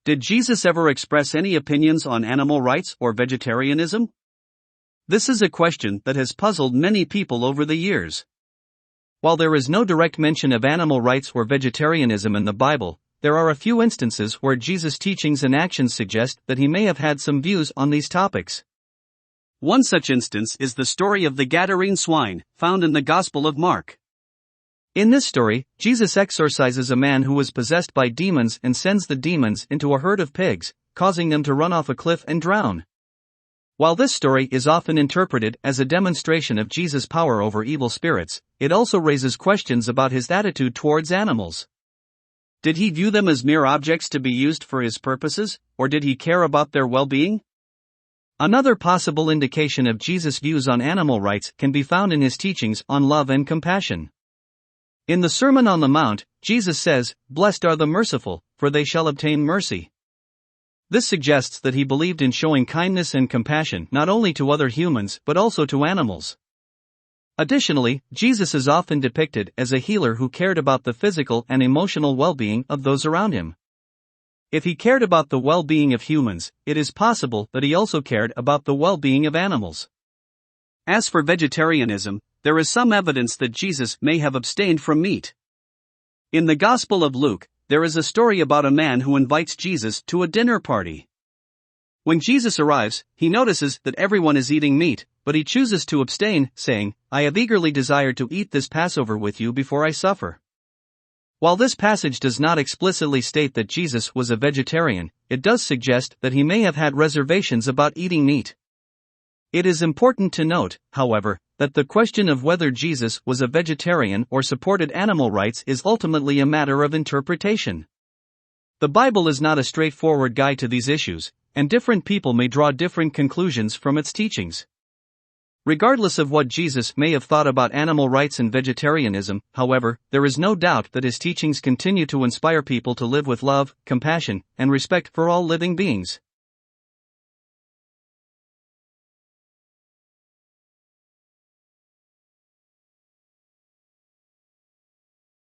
Did Jesus ever express any opinions on animal rights or vegetarianism? This is a question that has puzzled many people over the years. While there is no direct mention of animal rights or vegetarianism in the Bible, there are a few instances where Jesus' teachings and actions suggest that he may have had some views on these topics. One such instance is the story of the Gadarene swine, found in the Gospel of Mark. In this story, Jesus exorcises a man who was possessed by demons and sends the demons into a herd of pigs, causing them to run off a cliff and drown. While this story is often interpreted as a demonstration of Jesus' power over evil spirits, it also raises questions about his attitude towards animals. Did he view them as mere objects to be used for his purposes, or did he care about their well-being? Another possible indication of Jesus' views on animal rights can be found in his teachings on love and compassion. In the Sermon on the Mount, Jesus says, "Blessed are the merciful, for they shall obtain mercy." This suggests that he believed in showing kindness and compassion not only to other humans but also to animals. Additionally, Jesus is often depicted as a healer who cared about the physical and emotional well-being of those around him. If he cared about the well-being of humans, it is possible that he also cared about the well-being of animals. As for vegetarianism, there is some evidence that Jesus may have abstained from meat. In the Gospel of Luke, there is a story about a man who invites Jesus to a dinner party. When Jesus arrives, he notices that everyone is eating meat, but he chooses to abstain, saying, "I have eagerly desired to eat this Passover with you before I suffer." While this passage does not explicitly state that Jesus was a vegetarian, it does suggest that he may have had reservations about eating meat. It is important to note, however, that the question of whether Jesus was a vegetarian or supported animal rights is ultimately a matter of interpretation. The Bible is not a straightforward guide to these issues, and different people may draw different conclusions from its teachings. Regardless of what Jesus may have thought about animal rights and vegetarianism, however, there is no doubt that his teachings continue to inspire people to live with love, compassion, and respect for all living beings.